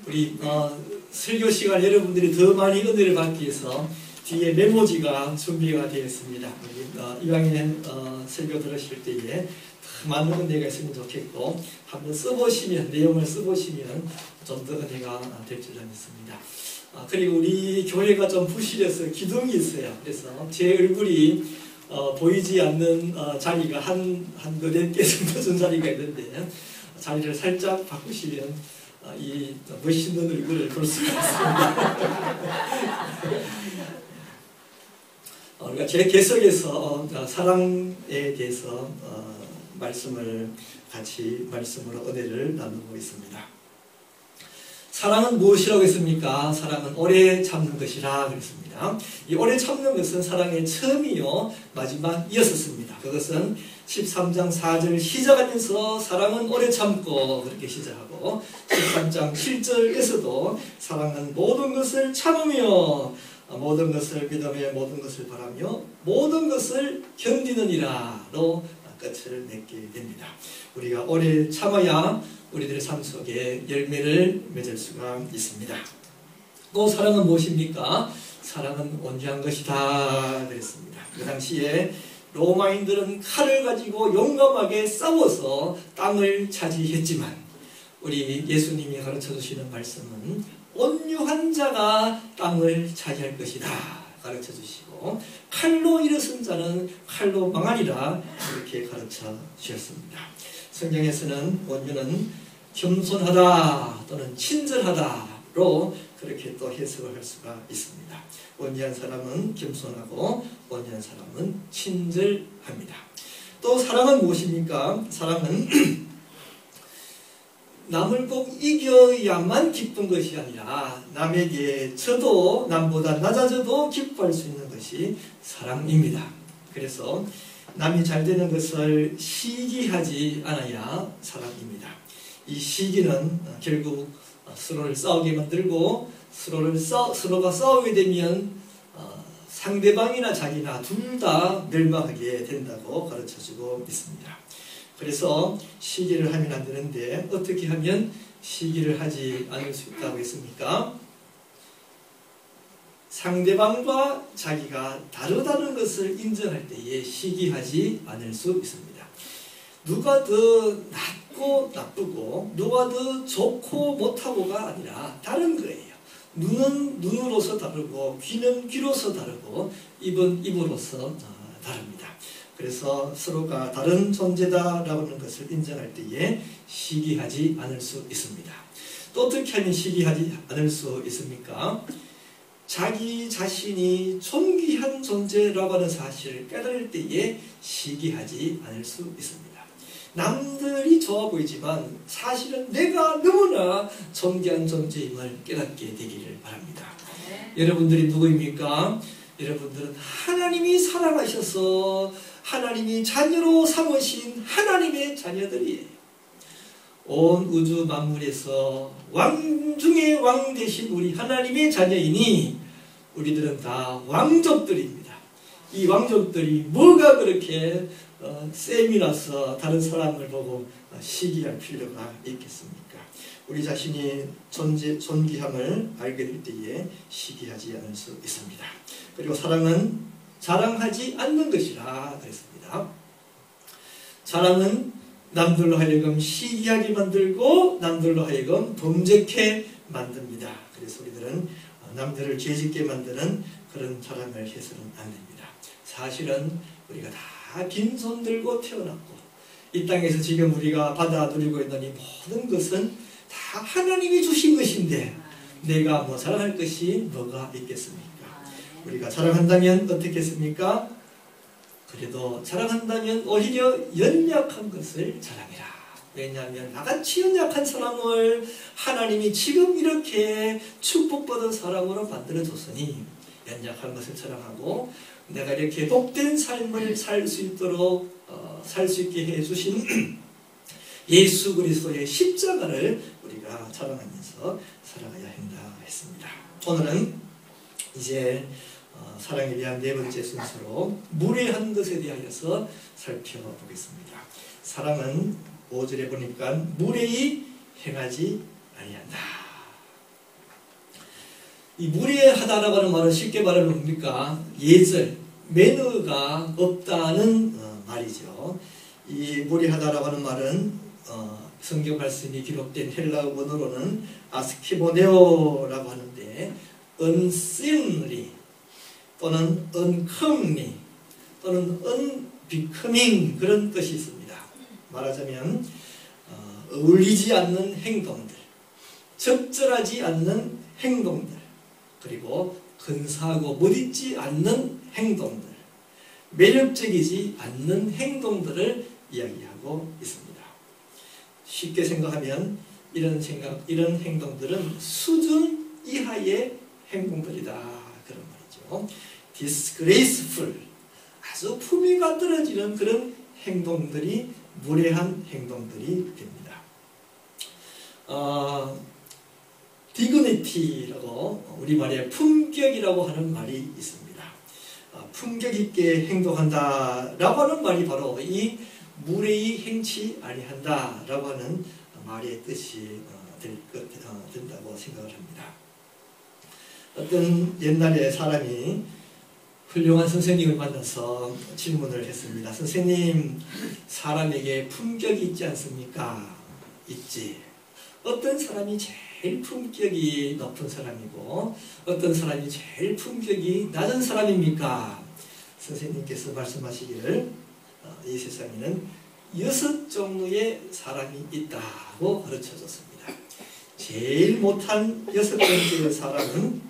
우리 설교 시간 여러분들이 더 많이 은혜를 받기 위해서 뒤에 메모지가 준비가 되어 있습니다. 이왕에 설교 들으실 때에 더 많은 은혜가 있으면 좋겠고 한번 써보시면, 내용을 써보시면 좀 더 은혜가 될 줄 믿습니다. 그리고 우리 교회가 좀 부실해서 기둥이 있어요. 그래서 제 얼굴이 보이지 않는 자리가 한 4개 정도 준 자리가 있는데 자리를 살짝 바꾸시면 이 멋있는 얼굴을 볼 수가 있습니다. 우리가 제 계속해서 사랑에 대해서 말씀으로 은혜를 나누고 있습니다. 사랑은 무엇이라고 했습니까? 사랑은 오래 참는 것이라 그랬습니다. 이 오래 참는 것은 사랑의 처음이요 마지막이었습니다. 그것은 13장 4절 시작하면서 사랑은 오래 참고 그렇게 시작하고 13장 7절에서도 사랑은 모든 것을 참으며 모든 것을 믿으며 모든 것을 바라며 모든 것을 견디느니라로 끝을 맺게 됩니다. 우리가 오래 참아야 우리들의 삶 속에 열매를 맺을 수가 있습니다. 또 사랑은 무엇입니까? 사랑은 온유한 것이다 그랬습니다. 그 당시에 로마인들은 칼을 가지고 용감하게 싸워서 땅을 차지했지만 우리 예수님이 가르쳐 주시는 말씀은 온유한 자가 땅을 차지할 것이다 가르쳐 주시고 칼로 일어선 자는 칼로 망하리라 이렇게 가르쳐 주셨습니다. 성경에서는 온유는 겸손하다 또는 친절하다로 그렇게 또 해석을 할 수가 있습니다. 온유한 사람은 겸손하고 온유한 사람은 친절합니다. 또 사랑은 무엇입니까? 사랑은 남을 꼭 이겨야만 기쁜 것이 아니라 남에게 져도 남보다 낮아져도 기뻐할 수 있는 것이 사랑입니다. 그래서 남이 잘 되는 것을 시기하지 않아야 사랑입니다. 이 시기는 결국 서로를 싸우게 만들고 서로가 싸우게 되면 상대방이나 자기나 둘 다 멸망하게 된다고 가르쳐주고 있습니다. 그래서 시기를 하면 안 되는데 어떻게 하면 시기를 하지 않을 수 있다고 했습니까? 상대방과 자기가 다르다는 것을 인정할 때에 시기하지 않을 수 있습니다. 누가 더 낫고 나쁘고 누가 더 좋고 못하고가 아니라 다른 거예요. 눈은 눈으로서 다르고 귀는 귀로서 다르고 입은 입으로서 다릅니다. 그래서 서로가 다른 존재다라고 하는 것을 인정할 때에 시기하지 않을 수 있습니다. 또 어떻게 하면 시기하지 않을 수 있습니까? 자기 자신이 존귀한 존재라고 하는 사실을 깨달을 때에 시기하지 않을 수 있습니다. 남들이 좋아 보이지만 사실은 내가 너무나 존귀한 존재임을 깨닫게 되기를 바랍니다. 여러분들이 누구입니까? 여러분들은 하나님이 사랑하셔서 하나님이 자녀로 삼으신 하나님의 자녀들이에요. 온 우주 만물에서 왕 중에 왕 되신 우리 하나님의 자녀이니 우리들은 다 왕족들입니다. 이 왕족들이 뭐가 그렇게 셈이 나서 다른 사람을 보고 시기할 필요가 있겠습니까? 우리 자신이 존귀함을 알게 될 때에 시기하지 않을 수 있습니다. 그리고 사랑은 자랑하지 않는 것이라 그랬습니다. 자랑은 남들로 하여금 시기하게 만들고 남들로 하여금 범죄케 만듭니다. 그래서 우리들은 남들을 죄짓게 만드는 그런 자랑을 해서는 안 됩니다. 사실은 우리가 다 빈손 들고 태어났고 이 땅에서 지금 우리가 받아 누리고 있는 이 모든 것은 다 하나님이 주신 것인데 내가 뭐 자랑할 것이 뭐가 있겠습니까? 우리가 자랑한다면 어떻겠습니까? 그래도 자랑한다면 오히려 연약한 것을 자랑해라. 왜냐하면 나같이 연약한 사람을 하나님이 지금 이렇게 축복받은 사람으로 만들어줬으니 연약한 것을 자랑하고 내가 이렇게 복된 삶을 살 수 있도록 살 수 있게 해주신 예수 그리스도의 십자가를 우리가 자랑하면서 살아가야 한다 했습니다. 오늘은 이제 사랑에 대한 네 번째 순서로 무례한 것에 대하여서 살펴보겠습니다. 사랑은 5절에 보니까 무례히 행하지 아니한다 이 무례하다라고 하는 말은 쉽게 말하면 뭡니까? 예절, 매너가 없다는 말이죠. 이 무례하다라고 하는 말은 성경 말씀이 기록된 헬라어 원어로는 아스키보네오라고 하는데 unseemly 또는 uncomely 또는 unbecoming 그런 뜻이 있습니다. 말하자면 어울리지 않는 행동들, 적절하지 않는 행동들, 그리고 근사하고 멋있지 않는 행동들, 매력적이지 않는 행동들을 이야기하고 있습니다. 쉽게 생각하면 이런 행동들은 수준 이하의 행동들이다 그런 말이죠. disgraceful, 아주 품위가 떨어지는 그런 행동들이 무례한 행동들이 됩니다. dignity라고 우리말에 품격이라고 하는 말이 있습니다. 품격 있게 행동한다라고 하는 말이 바로 이 무례히 행치 아니한다라고 하는 말의 뜻이 된다고 생각을 합니다. 어떤 옛날에 사람이 훌륭한 선생님을 만나서 질문을 했습니다. 선생님, 사람에게 품격이 있지 않습니까? 있지. 어떤 사람이 제일 품격이 높은 사람이고 어떤 사람이 제일 품격이 낮은 사람입니까? 선생님께서 말씀하시기를 이 세상에는 6종류의 사람이 있다고 가르쳐줬습니다. 제일 못한 6번째 사람은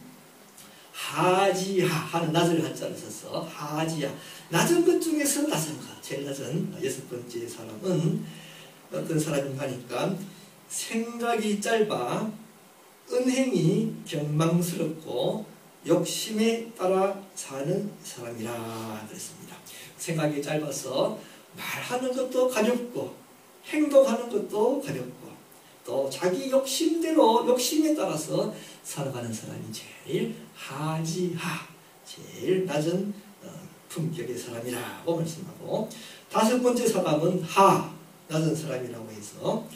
하지야 하는 낮을 한자를 써서 하지야, 낮은 것 중에서 낮은 것, 제일 낮은 6번째 사람은 어떤 사람인가 하니까 생각이 짧아 은행이 경망스럽고 욕심에 따라 사는 사람이라 그랬습니다. 생각이 짧아서 말하는 것도 가볍고 행동하는 것도 가볍고 또 자기 욕심대로 욕심에 따라서 살아가는 사람이 제일 하지하, 제일 낮은 품격의 사람이라고 말씀하고, 5번째 사람은 하, 낮은 사람이라고 해서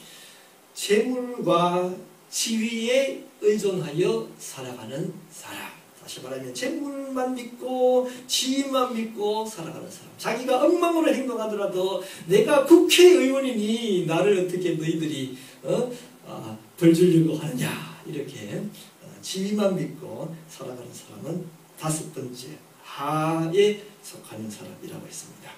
재물과 지위에 의존하여 살아가는 사람, 다시 말하면 재물만 믿고 지위만 믿고 살아가는 사람, 자기가 엉망으로 행동하더라도 내가 국회의원이니 나를 어떻게 너희들이 벌 주려고 하느냐, 이렇게 지위만 믿고 살아가는 사람은 5번째 하에 속하는 사람이라고 했습니다.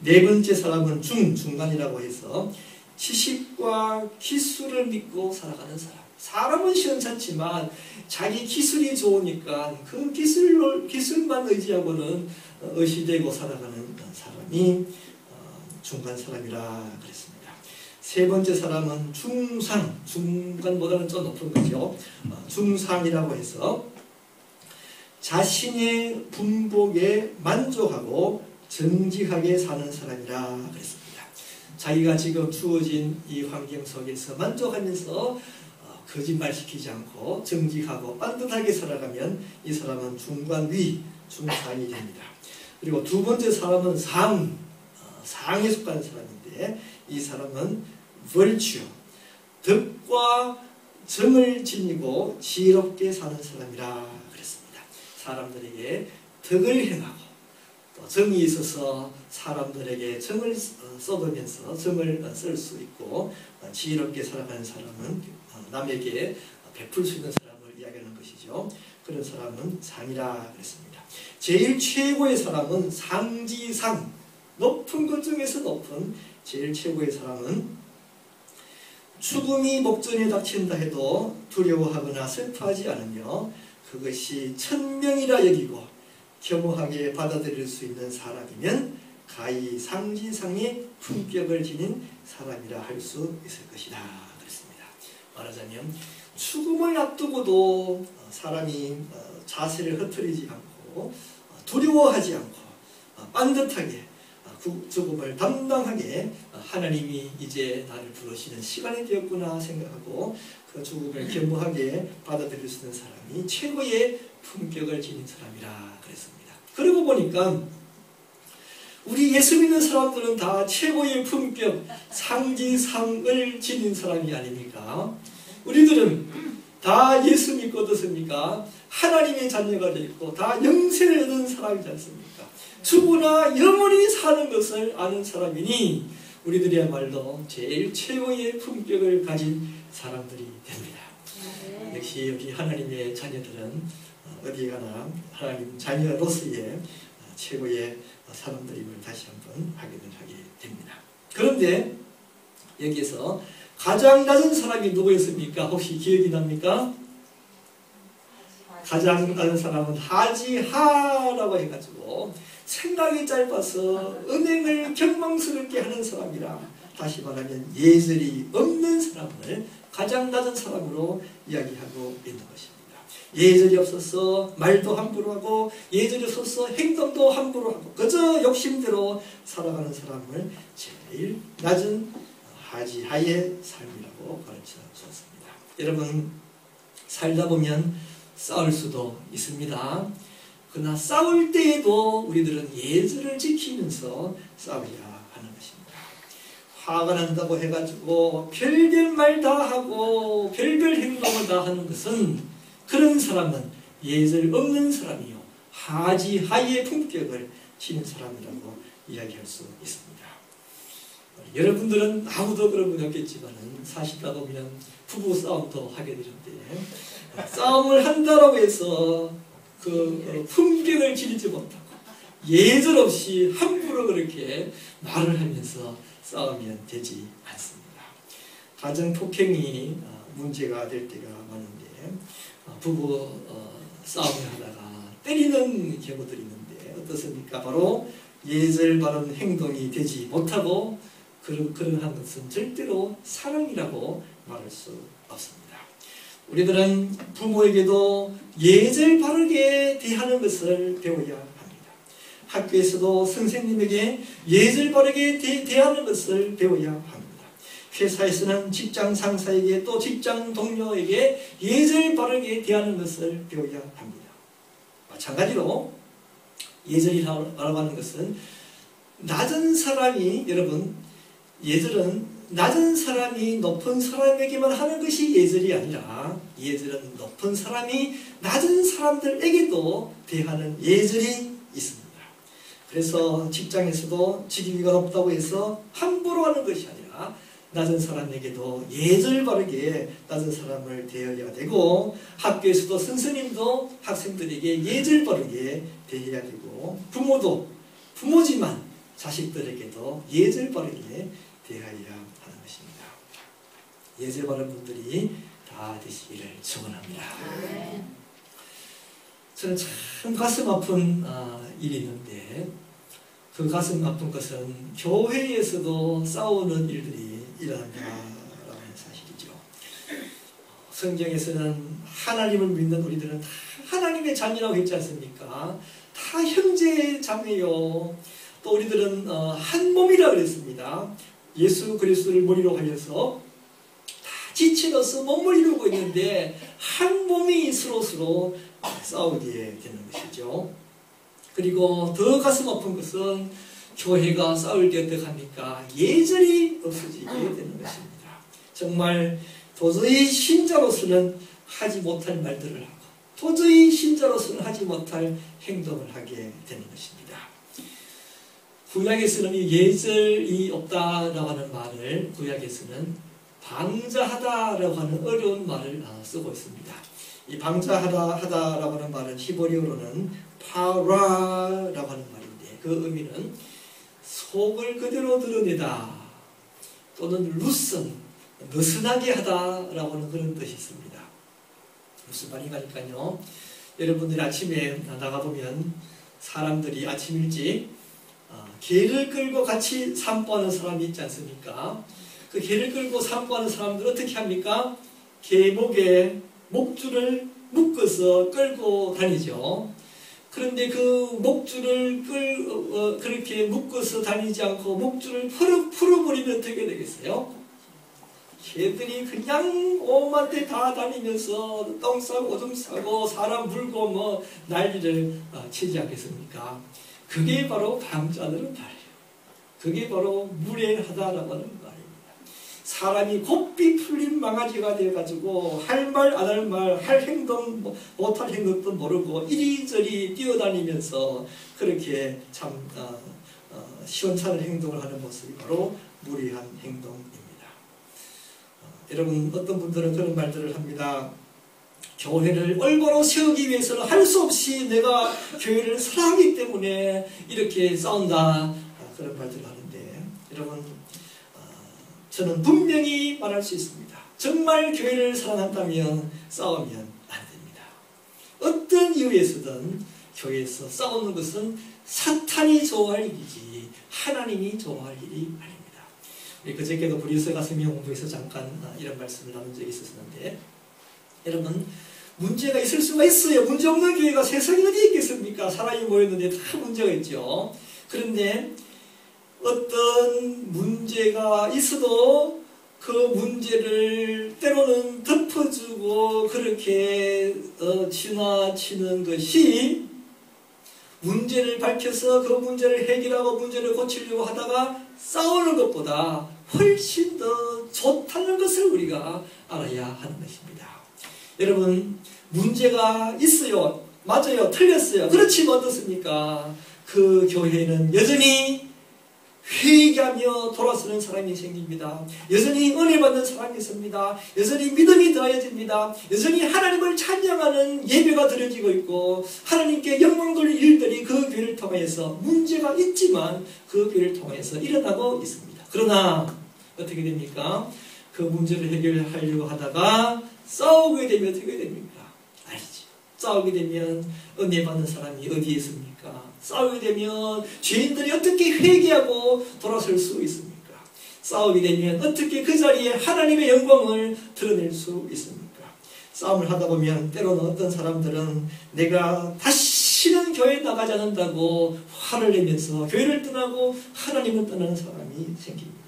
4번째 사람은 중간이라고 해서 지식과 기술을 믿고 살아가는 사람. 사람은 시원찮지만 자기 기술이 좋으니까 그 기술만 의지하고는 의시되고 살아가는 사람이 중간 사람이라 그랬습니다. 3번째 사람은 중상, 중간보다는 좀 높은 거죠. 중상이라고 해서 자신의 분복에 만족하고 정직하게 사는 사람이라 그랬습니다. 자기가 지금 주어진 이 환경 속에서 만족하면서 거짓말시키지 않고 정직하고 빤듯하게 살아가면 이 사람은 중간위, 중상이 됩니다. 그리고 2번째 사람은 상에 속하는 사람인데 이 사람은 virtue, 덕과 정을 지니고 지혜롭게 사는 사람이라 그랬습니다. 사람들에게 덕을 행하고 또 정이 있어서 사람들에게 정을 쏟으면서 정을 쓸 수 있고 지혜롭게 살아가는 사람은 남에게 베풀 수 있는 사람을 이야기하는 것이죠. 그런 사람은 상이라 그랬습니다. 제일 최고의 사람은 상지상, 높은 것 중에서 높은 제일 최고의 사람은 죽음이 목전에 닥친다 해도 두려워하거나 슬퍼하지 않으며 그것이 천명이라 여기고 겸허하게 받아들일 수 있는 사람이면 가히 상지상의 품격을 지닌 사람이라 할 수 있을 것이다 그랬습니다. 말하자면 죽음을 앞두고도 사람이 자세를 흐트리지 않고 두려워하지 않고 빤듯하게 죽음을 담당하게 하나님이 이제 나를 부르시는 시간이 되었구나 생각하고 그 죽음을 겸허하게 받아들일 수 있는 사람이 최고의 품격을 지닌 사람이라 그랬습니다. 그러고 보니까 우리 예수 믿는 사람들은 다 최고의 품격, 상지상을 지닌 사람이 아닙니까? 우리들은 다 예수 믿고 어떻습니까? 하나님의 자녀가 되고 다 영생을 얻은 사람이지 않습니까? 죽으나 영원히 사는 것을 아는 사람이니 우리들이야말로 제일 최고의 품격을 가진 사람들이 됩니다. 역시 여기 하나님의 자녀들은 어디 가나 하나님 자녀로서의 최고의 사람들임을 다시 한번 확인을 하게 됩니다. 그런데 여기에서 가장 낮은 사람이 누구였습니까? 혹시 기억이 납니까? 가장 낮은 사람은 하지하라고 해가지고 생각이 짧아서 은행을 경망스럽게 하는 사람이라, 다시 말하면 예절이 없는 사람을 가장 낮은 사람으로 이야기하고 있는 것입니다. 예절이 없어서 말도 함부로 하고 예절이 없어서 행동도 함부로 하고 그저 욕심대로 살아가는 사람을 제일 낮은 하지하의 삶이라고 가르쳐 주었습니다. 여러분, 살다 보면 싸울 수도 있습니다. 그러나 싸울 때에도 우리들은 예절을 지키면서 싸워야 하는 것입니다. 화가 난다고 해가지고 별별 말 다 하고 별별 행동을 다 하는 것은, 그런 사람은 예절 없는 사람이요 하지하의 품격을 지닌 사람이라고 이야기할 수 있습니다. 여러분들은 아무도 그런 건 없겠지만 사시다 보면 부부 싸움도 하게 되는데, 싸움을 한다고 해서 그 품격을 지니지 못하고 예절 없이 함부로 그렇게 말을 하면서 싸우면 되지 않습니다. 가정 폭행이 문제가 될 때가 많은데, 부부 싸움을 하다가 때리는 경우들이 있는데 어떻습니까? 바로 예절 바른 행동이 되지 못하고 그러한 것은 절대로 사랑이라고 말할 수 없습니다. 우리들은 부모에게도 예절 바르게 대하는 것을 배워야 합니다. 학교에서도 선생님에게 예절 바르게 대하는 것을 배워야 합니다. 회사에서는 직장 상사에게 또 직장 동료에게 예절 바르게 대하는 것을 배워야 합니다. 마찬가지로 예절이라고 하는 것은 낮은 사람이, 여러분, 예절은 낮은 사람이 높은 사람에게만 하는 것이 예절이 아니라, 예절은 높은 사람이 낮은 사람들에게도 대하는 예절이 있습니다. 그래서 직장에서도 직위가 높다고 해서 함부로 하는 것이 아니라 낮은 사람에게도 예절 바르게 낮은 사람을 대해야 되고, 학교에서도 선생님도 학생들에게 예절 바르게 대해야 되고, 부모도 부모지만 자식들에게도 예절 바르게 대해야 하는 것입니다. 예절 바른 분들이 다 되시기를 축원합니다. 저는 참 가슴 아픈 일이 있는데, 그 가슴 아픈 것은 교회에서도 싸우는 일들이 일어난다라는 사실이죠. 성경에서는 하나님을 믿는 우리들은 다 하나님의 자녀라고 했지 않습니까? 다 형제 자매요. 또 우리들은 한 몸이라고 그랬습니다. 예수 그리스도를 머리로 하여서 다 지체로서 몸을 이루고 있는데 한 몸이 서로 싸우게 되는 것이죠. 그리고 더 가슴 아픈 것은 교회가 싸울 때 어떡합니까? 예절이 없어지게 되는 것입니다. 정말 도저히 신자로서는 하지 못할 말들을 하고 도저히 신자로서는 하지 못할 행동을 하게 되는 것입니다. 구약에서는 이 예절이 없다라고 하는 말을, 구약에서는 방자하다라고 하는 어려운 말을 쓰고 있습니다. 이 방자하다라고 하는 말은 히브리어로는 파라라고 하는 말인데, 그 의미는 속을 그대로 드러내다 또는 루슨, 느슨하게 하다라고 하는 그런 뜻이 있습니다. 무슨 말인가니까요, 여러분들이 아침에 나가보면 사람들이 아침 일찍 개를 끌고 같이 산보하는 사람이 있지 않습니까? 그 개를 끌고 산보하는 사람들은 어떻게 합니까? 개 목에 목줄을 묶어서 끌고 다니죠. 그런데 그 목줄을 그렇게 묶어서 다니지 않고 목줄을 풀어버리면 어떻게 되겠어요? 개들이 그냥 오만 데 다 다니면서 똥 싸고 오줌 싸고 사람 물고 뭐 난리를 치지 않겠습니까? 그게 바로 방자하는 말이에요. 그게 바로 무례하다라고 하는 말입니다. 사람이 곱비 풀린 망아지가 돼가지고 할 말 안 할 말, 할 행동 못할 행동도 모르고 이리저리 뛰어다니면서 그렇게 참 시원찮은 행동을 하는 모습이 바로 무리한 행동입니다. 여러분, 어떤 분들은 그런 말들을 합니다. 교회를 올바로 세우기 위해서는 할 수 없이 내가 교회를 사랑하기 때문에 이렇게 싸운다, 그런 말들을 하는데, 여러분, 저는 분명히 말할 수 있습니다. 정말 교회를 사랑한다면 싸우면 안 됩니다. 어떤 이유에서든 교회에서 싸우는 것은 사탄이 좋아할 일이지 하나님이 좋아할 일이 아닙니다. 그저께도 브리스 가슴이 공부에서 잠깐 이런 말씀을 나눈 적이 있었는데, 여러분, 문제가 있을 수가 있어요. 문제 없는 교회가 세상에 어디 있겠습니까? 사람이 모였는데 다 문제가 있죠. 그런데 어떤 문제가 있어도 그 문제를 때로는 덮어주고 그렇게 지나치는 것이, 문제를 밝혀서 그 문제를 해결하고 문제를 고치려고 하다가 싸우는 것보다 훨씬 더 좋다는 것을 우리가 알아야 하는 것입니다. 여러분, 문제가 있어요. 맞아요. 틀렸어요. 그렇지만 어떻습니까? 그 교회는 여전히 회개하며 돌아서는 사람이 생깁니다. 여전히 은혜 받는 사람이 있습니다. 여전히 믿음이 더해집니다. 여전히 하나님을 찬양하는 예배가 드려지고 있고, 하나님께 영광 돌릴 일들이 그 교회를 통해서, 문제가 있지만 그 교회를 통해서 일어나고 있습니다. 그러나 어떻게 됩니까? 그 문제를 해결하려고 하다가 싸우게 되면 어떻게 됩니까? 아니지. 싸우게 되면 은혜 받는 사람이 어디에 있습니까? 싸우게 되면 죄인들이 어떻게 회개하고 돌아설 수 있습니까? 싸우게 되면 어떻게 그 자리에 하나님의 영광을 드러낼 수 있습니까? 싸움을 하다 보면 때로는 어떤 사람들은 내가 다시는 교회에 나가지 않는다고 화를 내면서 교회를 떠나고 하나님을 떠나는 사람이 생깁니다.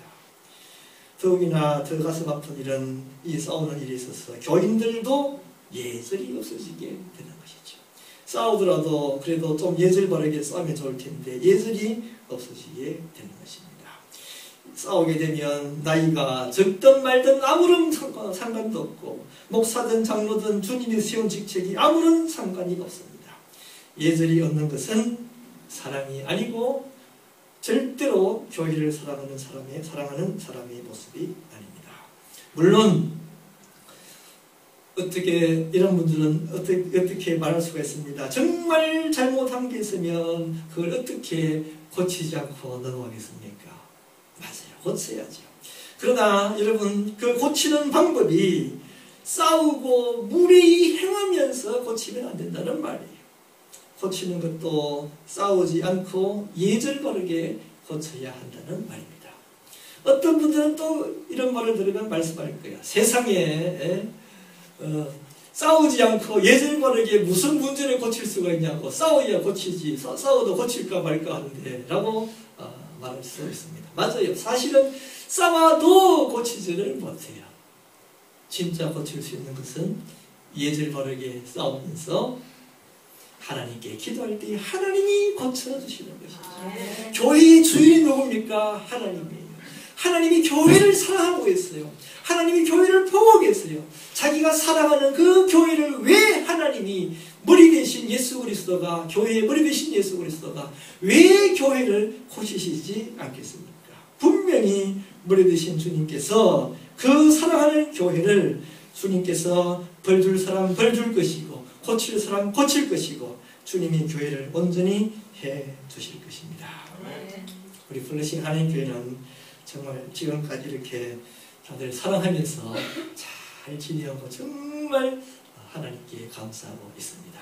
더욱이나 더 가슴 아픈 일은 이 싸우는 일에 있어서 교인들도 예절이 없어지게 되는 것이죠. 싸우더라도 그래도 좀 예절 바르게 싸우면 좋을 텐데 예절이 없어지게 되는 것입니다. 싸우게 되면 나이가 적든 말든 아무런 상관도 없고, 목사든 장로든 주님이 세운 직책이 아무런 상관이 없습니다. 예절이 없는 것은 사랑이 아니고 절대로 교회를 사랑하는 사람의 모습이 아닙니다. 물론 어떻게 이런 분들은 어떻게 말할 수가 있습니다. 정말 잘못한 게 있으면 그걸 어떻게 고치지 않고 넘어가겠습니까? 맞아요. 고쳐야죠. 그러나 여러분, 그 고치는 방법이 싸우고 무리히 행하면서 고치면 안 된다는 말이에요. 고치는 것도 싸우지 않고 예절 바르게 고쳐야 한다는 말입니다. 어떤 분들은 또 이런 말을 들으면 말씀할 거예요. 세상에 싸우지 않고 예절 바르게 무슨 문제를 고칠 수가 있냐고, 싸워야 고치지 싸워도 고칠까 말까 하는데 라고 말할 수 있습니다. 맞아요. 사실은 싸워도 고치지를 못해요. 진짜 고칠 수 있는 것은 예절 바르게 싸우면서 하나님께 기도할 때 하나님이 고쳐주시는 것이죠. 교회의 주인이 누굽니까? 하나님이에요. 하나님이 교회를 사랑하고 있어요. 하나님이 교회를 보고 계세요. 자기가 사랑하는 그 교회를 왜 하나님이 머리 대신 예수 그리스도가, 교회의 머리 대신 예수 그리스도가 왜 교회를 고치시지 않겠습니까? 분명히 머리 대신 주님께서 그 사랑하는 교회를 주님께서 벌 줄 사람 벌 줄 것이고 고칠 사람 고칠 것이고 주님이 교회를 온전히 해 주실 것입니다. 우리 플러싱 하나님 교회는 정말 지금까지 이렇게 다들 사랑하면서 잘 지내고 정말 하나님께 감사하고 있습니다.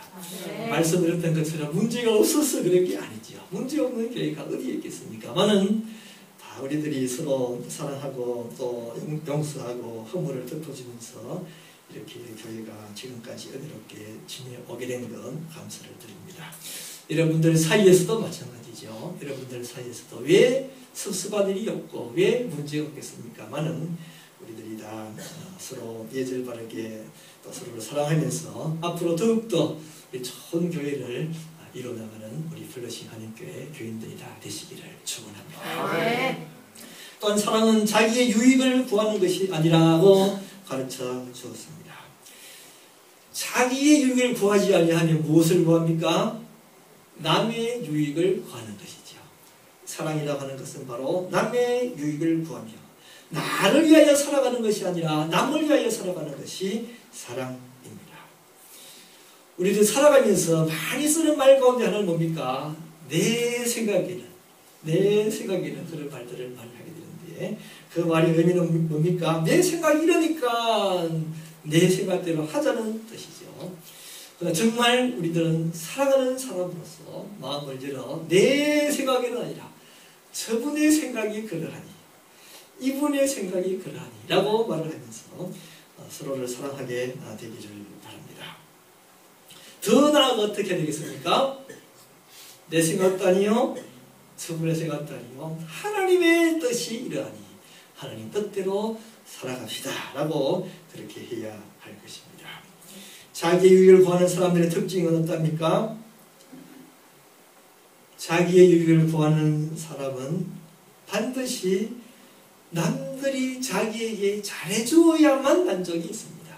말씀 드렸던 것처럼 문제가 없어서 그런 게 아니죠. 문제 없는 교회가 어디에 있겠습니까?만은 다 우리들이 서로 사랑하고 또 용서하고 허물을 덮어주면서 이렇게 교회가 지금까지 은혜롭게 지내오게 된 건 감사를 드립니다. 여러분들 사이에서도 마찬가지죠. 여러분들 사이에서도 왜 섭섭한 일이 없고 왜 문제가 없겠습니까?만은 우리들이 다 서로 예절 바르게 또 서로를 사랑하면서 앞으로 더욱더 좋은 교회를 이루어나가는 우리 플러싱 한인교회 교인들이 다 되시기를 축원합니다. 또한 사랑은 자기의 유익을 구하는 것이 아니라고 가르쳐 주었습니다. 자기의 유익을 구하지 아니하면 무엇을 구합니까? 남의 유익을 구하는 것이죠. 사랑이라고 하는 것은 바로 남의 유익을 구하며 나를 위하여 살아가는 것이 아니라 남을 위하여 살아가는 것이 사랑입니다. 우리들 살아가면서 많이 쓰는 말 가운데 하나는 뭡니까? 내 생각에는 그런 말들을 많이 하게 되는데 그 말의 의미는 뭡니까? 내 생각이 이러니까 내 생각대로 하자는 뜻이죠. 그러나 정말 우리들은 살아가는 사람으로서 마음을 열어 내 생각에는 아니라 저분의 생각이 그러하니 이분의 생각이 그러하니 라고 말을 하면서 서로를 사랑하게 되기를 바랍니다. 더 나아가 어떻게 되겠습니까? 내 생각도 아니요 저분의 생각도 아니요 하나님의 뜻이 이러하니 하나님 뜻대로 살아갑시다 라고 그렇게 해야 할 것입니다. 자기의 유익을 구하는 사람들의 특징은 어떻습니까? 자기의 유익을 구하는 사람은 반드시 남들이 자기에게 잘해주어야만 만족이 있습니다.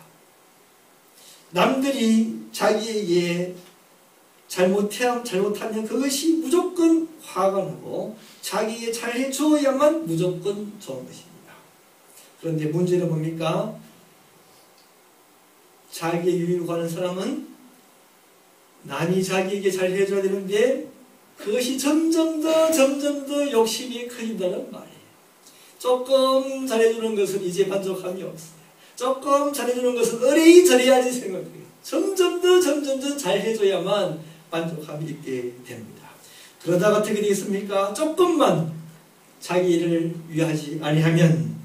남들이 자기에게 잘못하면 그것이 무조건 화가 나고 자기에게 잘해주어야만 무조건 좋은 것입니다. 그런데 문제는 뭡니까? 자기의 유익을 구하는 사람은 남이 자기에게 잘해줘야 되는데 그것이 점점 더 욕심이 커진다는 말이에요. 조금 잘해주는 것은 이제 만족함이 없어요. 조금 잘해주는 것은 어레이 저래야지 생각해요. 점점 더 잘해줘야만 만족함이 있게 됩니다. 그러다가 어떻게 되겠습니까? 조금만 자기 일을 위하지 아니하면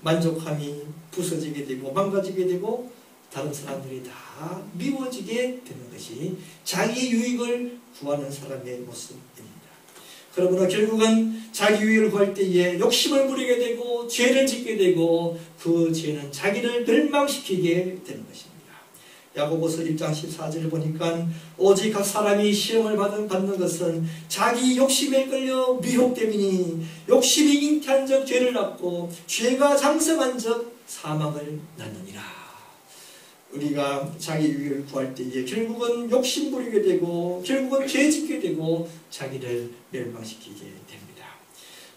만족함이 부서지게 되고 망가지게 되고 다른 사람들이 다 미워지게 되는 것이 자기 유익을 구하는 사람의 모습입니다. 그러므로 결국은 자기 유익을 구할 때에 욕심을 부리게 되고 죄를 짓게 되고 그 죄는 자기를 멸망시키게 되는 것입니다. 야고보서 1장 14절을 보니까 오직 각 사람이 시험을 받는 것은 자기 욕심에 끌려 미혹됨이니 욕심이 잉태한 적 죄를 낳고 죄가 장성한 적 사망을 낳느니라. 우리가 자기 유익을 구할 때에 결국은 욕심 부리게 되고 결국은 죄 짓게 되고 자기를 멸망시키게 됩니다.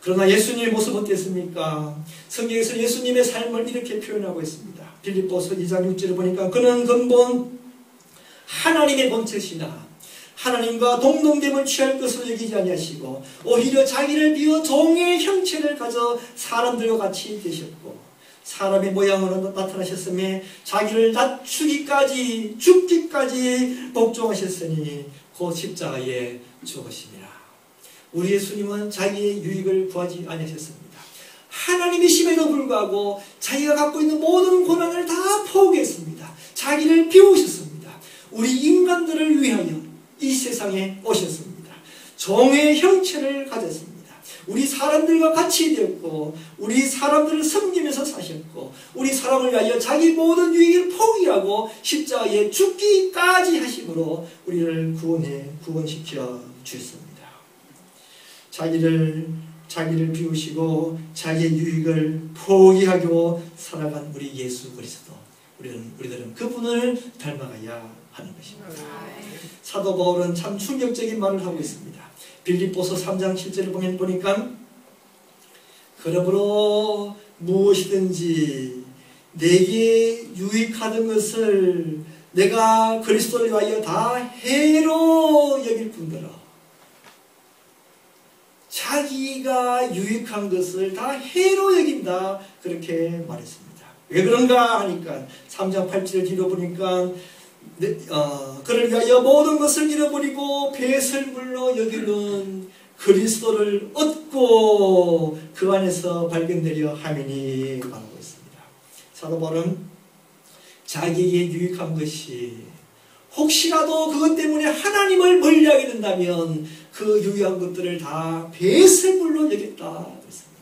그러나 예수님의 모습 어땠습니까? 성경에서 예수님의 삶을 이렇게 표현하고 있습니다. 빌립보서 2장 6절을 보니까 그는 근본 하나님의 본체시나 하나님과 동등됨을 취할 것으로 여기지 아니하시고 오히려 자기를 비워 종의 형체를 가져 사람들과 같이 되셨고 사람의 모양으로 나타나셨으며 자기를 낮추기까지 죽기까지 복종하셨으니 곧 십자가에 죽으심이라. 우리 예수님은 자기의 유익을 구하지 아니하셨습니다. 하나님이심에도 불구하고 자기가 갖고 있는 모든 고난을 다 포기했습니다. 자기를 비우셨습니다. 우리 인간들을 위하여 이 세상에 오셨습니다. 종의 형체를 가졌습니다. 우리 사람들과 같이 되었고 우리 사람들을 섬기면서 사셨고 우리 사람을 위하여 자기 모든 유익을 포기하고 십자가에 죽기까지 하심으로 우리를 구원시켜 주셨습니다. 자기를 비우시고 자기의 유익을 포기하고 살아간 우리 예수 그리스도 우리들은 그분을 닮아가야 하는 것입니다. 사도 바울은 참 충격적인 말을 하고 있습니다. 빌립보서 3장 7절을 보니까 그러므로 무엇이든지 내게 유익하던 것을 내가 그리스도를 위하여 다 해로 여길 뿐더러 자기가 유익한 것을 다 해로 여긴다 그렇게 말했습니다. 왜 그런가 하니까 3장 8절 뒤로 보니까 그를 위하여 모든 것을 잃어버리고 배설물로 여기는 그리스도를 얻고 그 안에서 발견되려 함이니 말하고 있습니다. 사도 바울은 자기에게 유익한 것이 혹시라도 그것 때문에 하나님을 멀리하게 된다면 그 유익한 것들을 다 배설물로 여겼다 그랬습니다.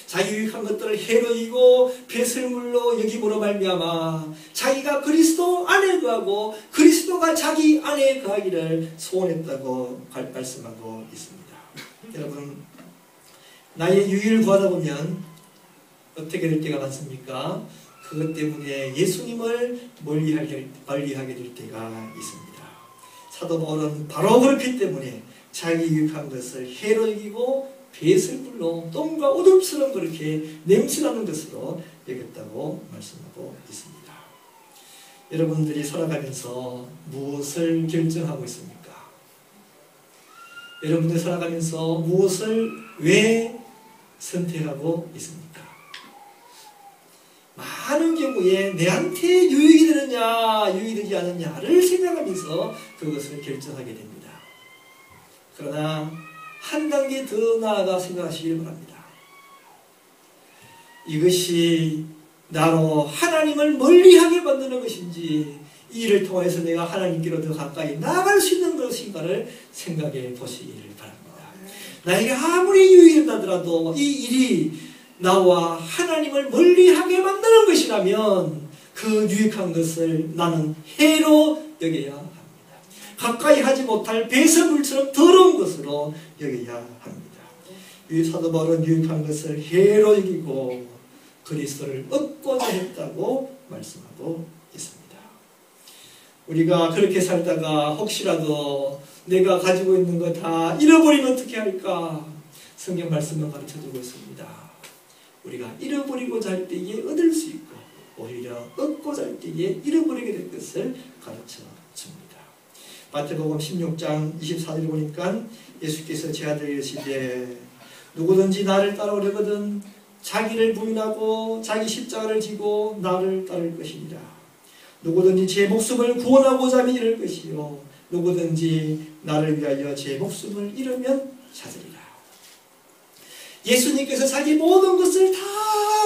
자기 유익한 것들을 해로 여기고 배설물로 여김으로 말미암아 자기가 그리스도 안에 거하고 그리스도가 자기 안에 거하기를 소원했다고 말씀하고 있습니다. 여러분 나의 유익을 구하다 보면 어떻게 될 때가 많습니까? 그것 때문에 예수님을 멀리하게 될 때가 있습니다. 사도 바울은 바로 그렇기 때문에 자기 유익한 것을 해로 여기고 배설물로 똥과 오줌처럼 그렇게 냄새나는 것으로 여겼다고 말씀하고 있습니다. 여러분들이 살아가면서 무엇을 결정하고 있습니까? 여러분들이 살아가면서 무엇을 왜 선택하고 있습니까? 많은 경우에 내한테 유익이 되느냐 유익이 되지 않느냐를 생각하면서 그것을 결정하게 됩니다. 그러나 한 단계 더 나아가 생각하시길 바랍니다. 이것이 나로 하나님을 멀리하게 만드는 것인지 이 일을 통해서 내가 하나님께로 더 가까이 나아갈 수 있는 것인가를 생각해 보시기를 바랍니다. 나에게 아무리 유익이 나더라도 이 일이 나와 하나님을 멀리하게 만드는 것이라면 그 유익한 것을 나는 해로 여겨야 합니다. 가까이 하지 못할 배설물처럼 더러운 것으로 여겨야 합니다. 이 사도 바울은 유익한 것을 해로 여기고 그리스도를 얻고자 했다고 말씀하고 있습니다. 우리가 그렇게 살다가 혹시라도 내가 가지고 있는 거 다 잃어버리면 어떻게 할까? 성경 말씀은 가르쳐주고 있습니다. 우리가 잃어버리고자 할 때에 얻을 수 있고 오히려 얻고자 할 때에 잃어버리게 될 것을 가르쳐 줍니다. 마태복음 16장 24절에 보니까 예수께서 제 아들 이르시되 누구든지 나를 따라오려거든 자기를 부인하고 자기 십자가를 지고 나를 따를 것이니라. 누구든지 제 목숨을 구원하고자 하면 잃을 것이요 누구든지 나를 위하여 제 목숨을 잃으면 찾으리라. 예수님께서 자기 모든 것을 다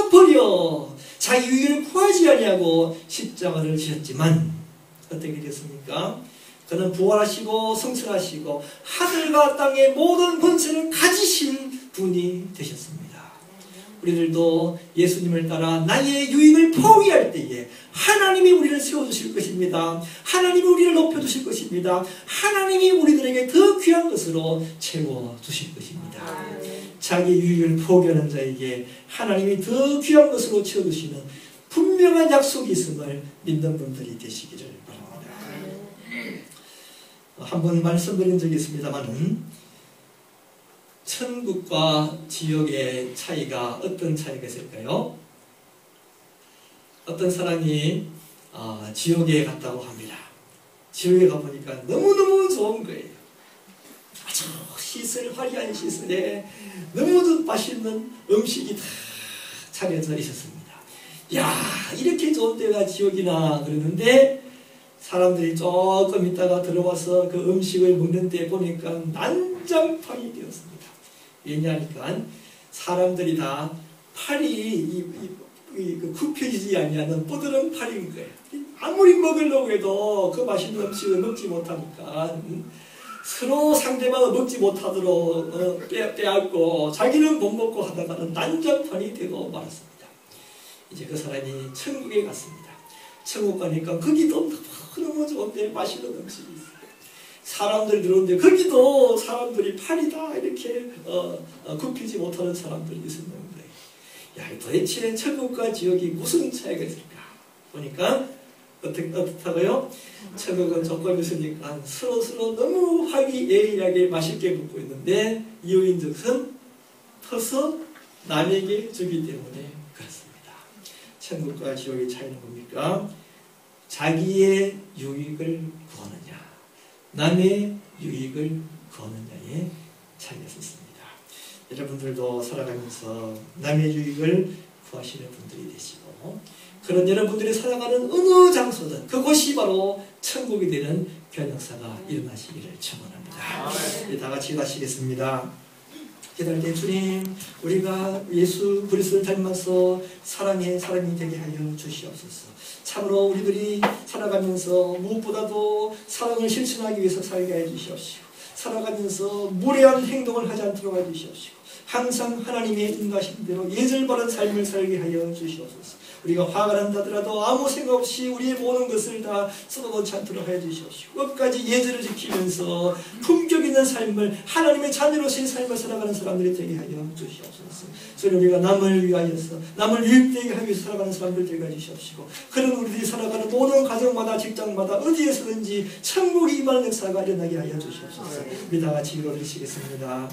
버려 자기 유익을 구하지 아니하고 십자가를 지었지만 어떻게 됐습니까? 그는 부활하시고 성천하시고 하늘과 땅의 모든 권세를 가지신 분이 되셨습니다. 우리들도 예수님을 따라 나의 유익을 포기할 때에 하나님이 우리를 세워주실 것입니다. 하나님이 우리를 높여주실 것입니다. 하나님이 우리들에게 더 귀한 것으로 채워주실 것입니다. 자기 유익을 포기하는 자에게 하나님이 더 귀한 것으로 채워주시는 분명한 약속이 있음을 믿는 분들이 되시기를 바랍니다. 한번 말씀드린 적이 있습니다만 천국과 지옥의 차이가 어떤 차이가 있을까요? 어떤 사람이 지옥에 갔다고 합니다. 지옥에 가보니까 너무너무 좋은 거예요. 아주 시설, 화려한 시설에 너무도 맛있는 음식이 다 차려져 있었습니다. 야, 이렇게 좋은 데가 지옥이나 그러는데 사람들이 조금 있다가 들어와서 그 음식을 먹는데 보니까 난장판이 되었습니다. 왜냐하니까 사람들이 다 팔이 굽혀지지 아니하는 뽀드런 팔인 거예요. 아무리 먹으려고 해도 그 맛있는 음식을 먹지 못하니까 서로 상대방을 먹지 못하도록 빼앗고 자기는 못 먹고 하다가는 난장판이 되고 말았습니다. 이제 그 사람이 천국에 갔습니다. 천국 가니까 거기도 너무 좋은데 맛있는 음식이 있어요. 사람들이 들어오는데 거기도 사람들이 팔이 다 이렇게 굽히지 못하는 사람들이 있었는 거예요. 야, 도대체 천국과 지옥이 무슨 차이가 있을까? 보니까 어떻다고요? 천국은 조건이 있으니까 서로 너무 화기애애하게 맛있게 먹고 있는데 이유인 즉슨 터서 남에게 주기 때문에 그렇습니다. 천국과 지옥의 차이는 뭡니까? 자기의 유익을 구하느냐 남의 유익을 구하느냐의 차이가 있습니다. 여러분들도 살아가면서 남의 유익을 구하시는 분들이 되시고 그런 여러분들이 살아가는 어느 장소든 그곳이 바로 천국이 되는 변역사가 일어나시기를 축원합니다. 다 같이 기도하시겠습니다. 기도할 때 주님 우리가 예수 그리스도를 닮아서 사랑의 사람이 되게 하여 주시옵소서. 참으로 우리들이 살아가면서 무엇보다도 사랑을 실천하기 위해서 살게 해주시옵시고 살아가면서 무례한 행동을 하지 않도록 해주시옵시고 항상 하나님의 인가하신 대로 예절 바른 삶을 살게 하여 주시옵소서. 우리가 화가 난다더라도 아무 생각 없이 우리의 모든 것을 다 쏟아놓지 않도록 해주시옵시고 끝까지 예절을 지키면서 품격 있는 있는 삶을, 하나님의 자녀로서의 삶을 살아가는 사람들이 되게 하여 주시옵소서. 그래서 우리가 남을 위하여서, 남을 유익되게 하기 위해서 살아가는 사람들 되게 해주시옵시고, 그런 우리들이 살아가는 모든 가정마다, 직장마다, 어디에서든지 천국이 임하는 역사가 일어나게 하여 주시옵소서. 우리 다 같이 기도드리시겠습니다.